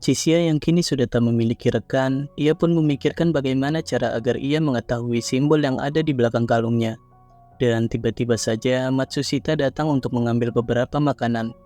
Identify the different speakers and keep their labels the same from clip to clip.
Speaker 1: Chixia yang kini sudah tak memiliki rekan, ia pun memikirkan bagaimana cara agar ia mengetahui simbol yang ada di belakang kalungnya. Dan tiba-tiba saja Matsushita datang untuk mengambil beberapa makanan.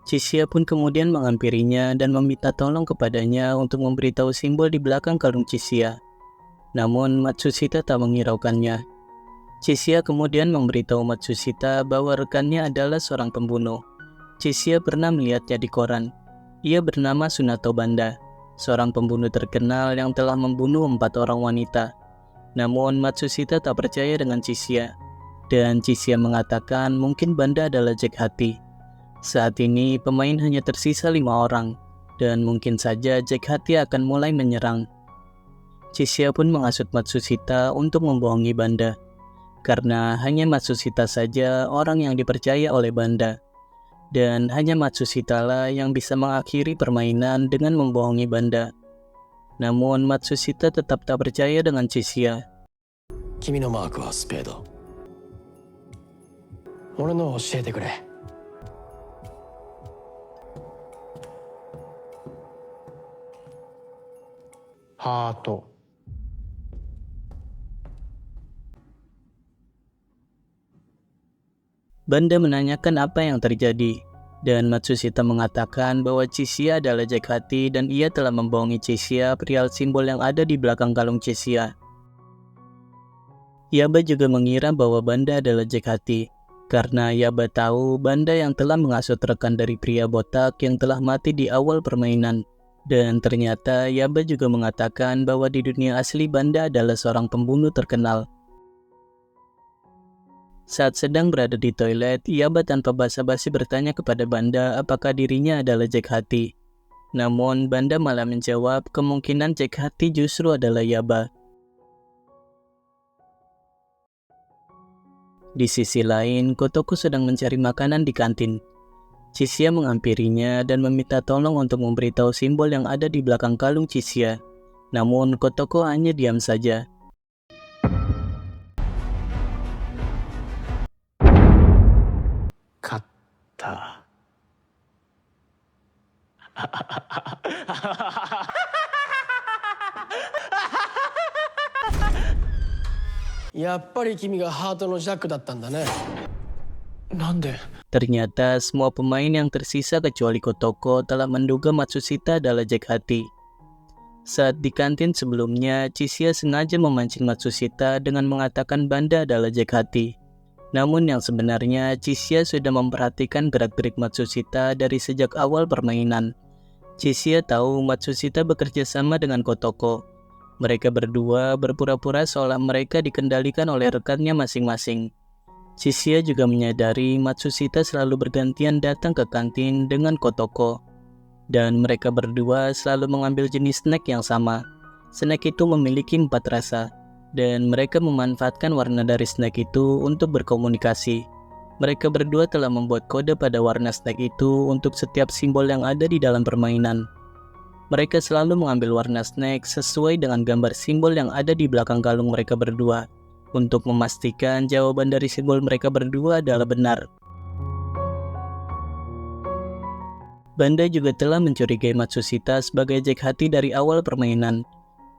Speaker 1: Chixia pun kemudian menghampirinya dan meminta tolong kepadanya untuk memberitahu simbol di belakang kalung Chixia. Namun Matsushita tak menghiraukannya. Chixia kemudian memberitahu Matsushita bahwa rekannya adalah seorang pembunuh. Chixia pernah melihatnya di koran. Ia bernama Sunato Banda, seorang pembunuh terkenal yang telah membunuh 4 orang wanita. Namun Matsushita tak percaya dengan Chixia. Dan Chixia mengatakan mungkin Banda adalah jaghati. Saat ini pemain hanya tersisa 5 orang, dan mungkin saja jaghati akan mulai menyerang. Chixia pun menghasut Matsushita untuk membohongi Banda, karena hanya Matsushita saja orang yang dipercaya oleh Banda. Dan hanya Matsushita lah yang bisa mengakhiri permainan dengan membohongi Banda. Namun Matsushita tetap tak percaya dengan Chixia.
Speaker 2: 君のマークはスペード。俺のを教えてくれ。ハート。
Speaker 1: Banda menanyakan apa yang terjadi, dan Matsushita mengatakan bahwa Chixia adalah jaghati dan ia telah membohongi Chixia perihal simbol yang ada di belakang kalung Chixia. Yaba juga mengira bahwa Banda adalah jaghati, karena Yaba tahu Banda yang telah menghasut rekan dari pria botak yang telah mati di awal permainan. Dan ternyata Yaba juga mengatakan bahwa di dunia asli Banda adalah seorang pembunuh terkenal. Saat sedang berada di toilet, Yaba tanpa basa-basi bertanya kepada Banda apakah dirinya adalah jaghati. Namun Banda malah menjawab kemungkinan jaghati justru adalah Yaba. Di sisi lain, Kotoko sedang mencari makanan di kantin. Chixia menghampirinya dan meminta tolong untuk memberitahu simbol yang ada di belakang kalung Chixia. Namun Kotoko hanya diam saja.
Speaker 2: Kata. やっぱり君がハートのジャックだったんだね。なんで
Speaker 1: Ternyata semua pemain yang tersisa kecuali Kotoko telah menduga Matsushita adalah jaghati. Saat di kantin sebelumnya, Chixia sengaja memancing Matsushita dengan mengatakan Banda adalah jaghati. Namun yang sebenarnya Chixia sudah memperhatikan gerak-gerik Matsushita dari sejak awal permainan. Chixia tahu Matsushita bekerja sama dengan Kotoko. Mereka berdua berpura-pura seolah mereka dikendalikan oleh rekannya masing-masing. Chixia juga menyadari Matsushita selalu bergantian datang ke kantin dengan Kotoko. Dan mereka berdua selalu mengambil jenis snack yang sama. Snack itu memiliki 4 rasa. Dan mereka memanfaatkan warna dari snack itu untuk berkomunikasi. Mereka berdua telah membuat kode pada warna snack itu untuk setiap simbol yang ada di dalam permainan. Mereka selalu mengambil warna snack sesuai dengan gambar simbol yang ada di belakang kalung mereka berdua, untuk memastikan jawaban dari simbol mereka berdua adalah benar. Banda juga telah mencurigai Matsushita sebagai jaghati dari awal permainan.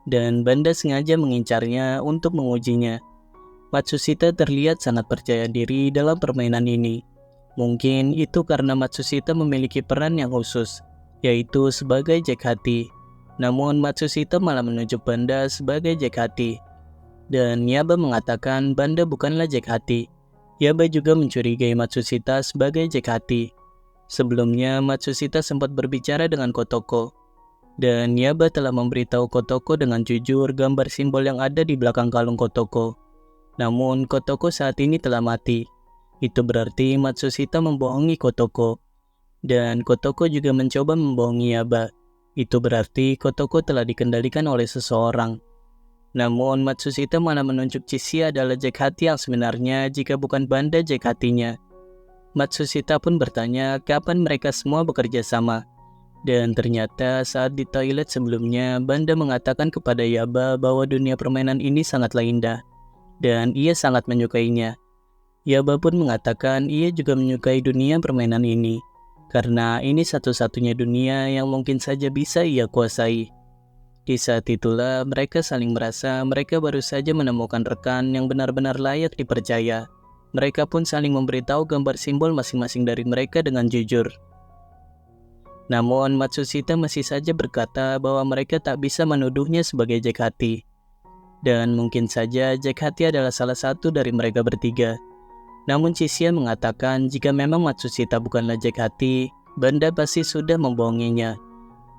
Speaker 1: Dan Banda sengaja mengincarnya untuk mengujinya. Matsushita terlihat sangat percaya diri dalam permainan ini. Mungkin itu karena Matsushita memiliki peran yang khusus, yaitu sebagai jaghati. Namun Matsushita malah menunjuk Banda sebagai jaghati. Dan Yaba mengatakan Banda bukanlah jaghati. Yaba juga mencurigai Matsushita sebagai jaghati. Sebelumnya Matsushita sempat berbicara dengan Kotoko. Dan Yaba telah memberitahu Kotoko dengan jujur gambar simbol yang ada di belakang kalung Kotoko. Namun Kotoko saat ini telah mati. Itu berarti Matsushita membohongi Kotoko. Dan Kotoko juga mencoba membohongi Yaba. Itu berarti Kotoko telah dikendalikan oleh seseorang. Namun Matsushita malah menunjuk Chixia adalah jaghati yang sebenarnya jika bukan Banda jaghatinya. Matsushita pun bertanya kapan mereka semua bekerja sama. Dan ternyata saat di toilet sebelumnya, Banda mengatakan kepada Yaba bahwa dunia permainan ini sangatlah indah. Dan ia sangat menyukainya. Yaba pun mengatakan ia juga menyukai dunia permainan ini. karena ini satu-satunya dunia yang mungkin saja bisa ia kuasai. Di saat itulah mereka saling merasa mereka baru saja menemukan rekan yang benar-benar layak dipercaya. Mereka pun saling memberitahu gambar simbol masing-masing dari mereka dengan jujur. Namun Matsushita masih saja berkata bahwa mereka tak bisa menuduhnya sebagai jaghati. Dan mungkin saja jaghati adalah salah satu dari mereka bertiga. Namun Chishia mengatakan jika memang Matsushita bukanlah jaghati, Banda pasti sudah membohonginya.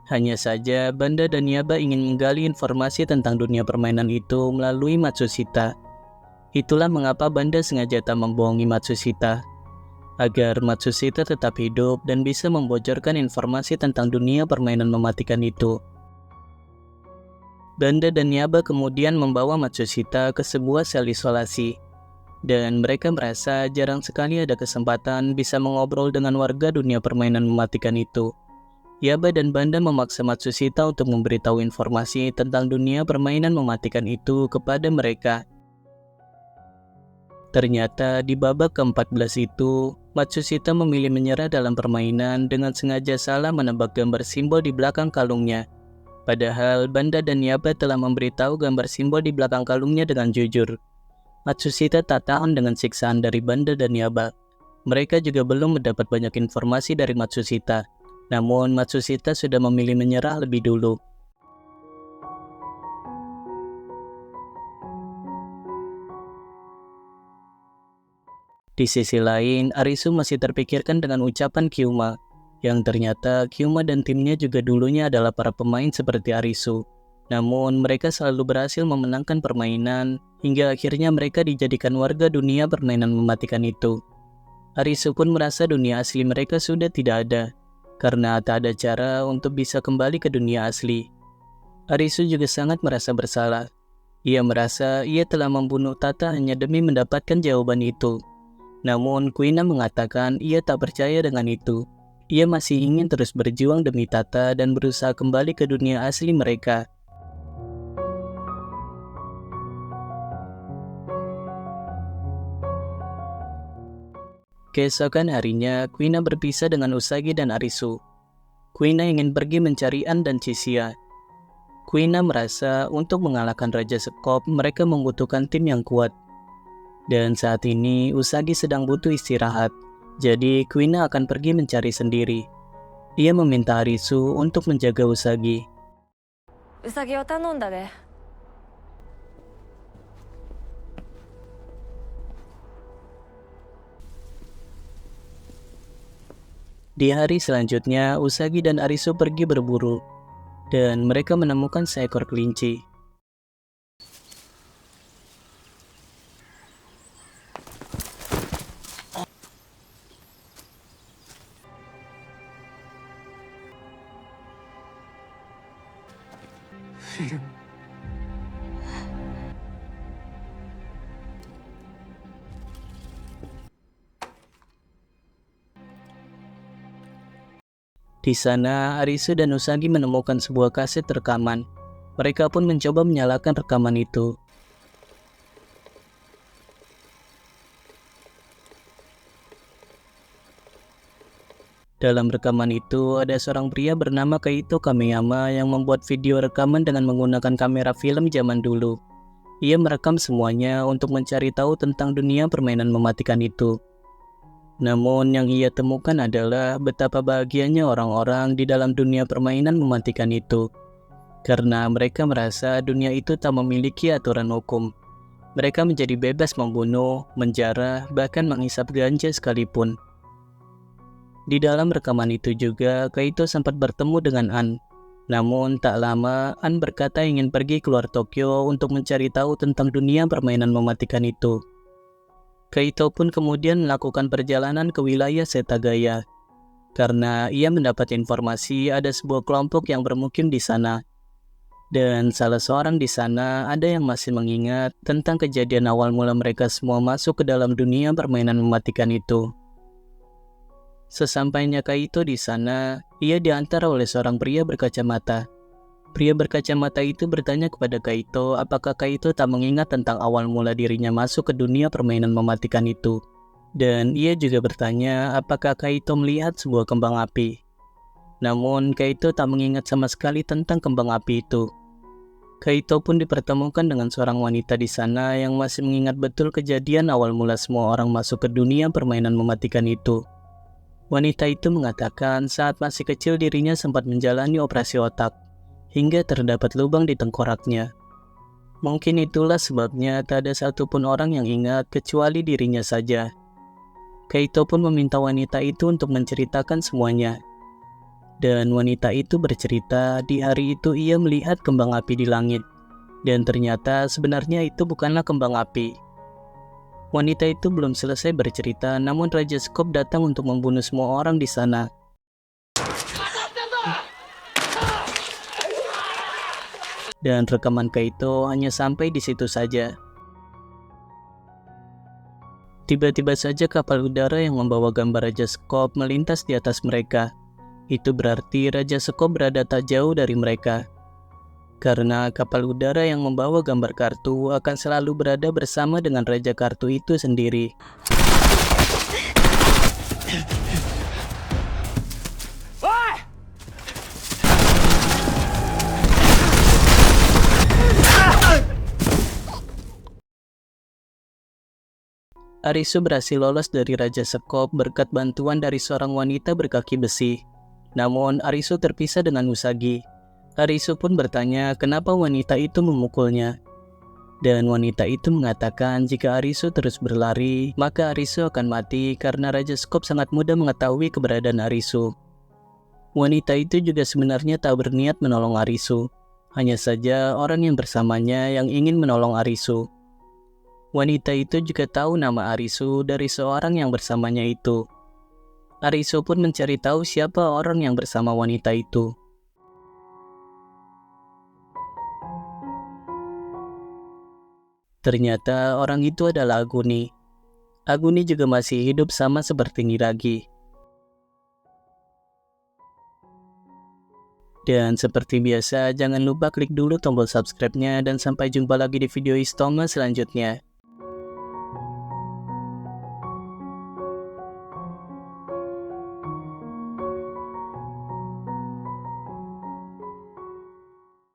Speaker 1: Hanya saja Banda dan Yaba ingin menggali informasi tentang dunia permainan itu melalui Matsushita. Itulah mengapa Banda sengaja tak membohongi Matsushita, agar Matsushita tetap hidup dan bisa membocorkan informasi tentang dunia permainan mematikan itu. Banda dan Yaba kemudian membawa Matsushita ke sebuah sel isolasi, dan mereka merasa jarang sekali ada kesempatan bisa mengobrol dengan warga dunia permainan mematikan itu. Yaba dan Banda memaksa Matsushita untuk memberitahu informasi tentang dunia permainan mematikan itu kepada mereka. Ternyata di babak ke-14 itu, Matsushita memilih menyerah dalam permainan dengan sengaja salah menebak gambar simbol di belakang kalungnya. Padahal Banda dan Yaba telah memberitahu gambar simbol di belakang kalungnya dengan jujur. Matsushita tak tahan dengan siksaan dari Banda dan Yaba. Mereka juga belum mendapat banyak informasi dari Matsushita. Namun Matsushita sudah memilih menyerah lebih dulu. Di sisi lain, Arisu masih terpikirkan dengan ucapan Kyuma, yang ternyata Kyuma dan timnya juga dulunya adalah para pemain seperti Arisu. Namun mereka selalu berhasil memenangkan permainan, hingga akhirnya mereka dijadikan warga dunia permainan mematikan itu. Arisu pun merasa dunia asli mereka sudah tidak ada, karena tak ada cara untuk bisa kembali ke dunia asli. Arisu juga sangat merasa bersalah. Ia merasa ia telah membunuh Tata hanya demi mendapatkan jawaban itu. Namun Kuina mengatakan ia tak percaya dengan itu. Ia masih ingin terus berjuang demi Tata dan berusaha kembali ke dunia asli mereka. Keesokan harinya, Kuina berpisah dengan Usagi dan Arisu. Kuina ingin pergi mencari An dan Chishia. Kuina merasa untuk mengalahkan Raja Sekop, mereka membutuhkan tim yang kuat. Dan saat ini Usagi sedang butuh istirahat, jadi Kuina akan pergi mencari sendiri. Ia meminta Arisu untuk menjaga Usagi.
Speaker 3: Usagiを頼んだで。
Speaker 1: Di hari selanjutnya, Usagi dan Arisu pergi berburu, dan mereka menemukan seekor kelinci. Di sana, Arisu dan Usagi menemukan sebuah kaset rekaman. Mereka pun mencoba menyalakan rekaman itu. Dalam rekaman itu, ada seorang pria bernama Kaito Kameyama yang membuat video rekaman dengan menggunakan kamera film zaman dulu. Ia merekam semuanya untuk mencari tahu tentang dunia permainan mematikan itu. Namun yang ia temukan adalah betapa bahagianya orang-orang di dalam dunia permainan mematikan itu. Karena mereka merasa dunia itu tak memiliki aturan hukum. Mereka menjadi bebas membunuh, menjara, bahkan menghisap ganja sekalipun. Di dalam rekaman itu juga, Kaito sempat bertemu dengan An. Namun tak lama, An berkata ingin pergi keluar Tokyo untuk mencari tahu tentang dunia permainan mematikan itu. Kaito pun kemudian melakukan perjalanan ke wilayah Setagaya, karena ia mendapat informasi ada sebuah kelompok yang bermukim di sana. Dan salah seorang di sana ada yang masih mengingat tentang kejadian awal mula mereka semua masuk ke dalam dunia permainan mematikan itu. Sesampainya Kaito di sana, ia diantar oleh seorang pria berkacamata. Pria berkacamata itu bertanya kepada Kaito apakah Kaito tak mengingat tentang awal mula dirinya masuk ke dunia permainan mematikan itu. Dan ia juga bertanya apakah Kaito melihat sebuah kembang api. Namun Kaito tak mengingat sama sekali tentang kembang api itu. Kaito pun dipertemukan dengan seorang wanita di sana yang masih mengingat betul kejadian awal mula semua orang masuk ke dunia permainan mematikan itu. Wanita itu mengatakan saat masih kecil dirinya sempat menjalani operasi otak, hingga terdapat lubang di tengkoraknya. Mungkin itulah sebabnya tak ada satupun orang yang ingat kecuali dirinya saja. Kaito pun meminta wanita itu untuk menceritakan semuanya. Dan wanita itu bercerita di hari itu ia melihat kembang api di langit. Dan ternyata sebenarnya itu bukanlah kembang api. Wanita itu belum selesai bercerita, namun Raja Skop datang untuk membunuh semua orang di sana. Dan rekaman Kaito hanya sampai di situ saja. Tiba-tiba saja kapal udara yang membawa gambar Raja Skop melintas di atas mereka. Itu berarti Raja Skop berada tak jauh dari mereka. Karena kapal udara yang membawa gambar kartu akan selalu berada bersama dengan Raja Kartu itu sendiri. Arisu berhasil lolos dari Raja Skop berkat bantuan dari seorang wanita berkaki besi. Namun Arisu terpisah dengan Usagi. Arisu pun bertanya kenapa wanita itu memukulnya. Dan wanita itu mengatakan jika Arisu terus berlari, maka Arisu akan mati karena Raja Skop sangat mudah mengetahui keberadaan Arisu. Wanita itu juga sebenarnya tak berniat menolong Arisu. Hanya saja orang yang bersamanya yang ingin menolong Arisu. Wanita itu juga tahu nama Arisu dari seorang yang bersamanya itu. Arisu pun mencari tahu siapa orang yang bersama wanita itu. Ternyata orang itu adalah Aguni. Aguni juga masih hidup sama seperti Niragi. Dan seperti biasa, jangan lupa klik dulu tombol subscribe-nya dan sampai jumpa lagi di video Istoma selanjutnya.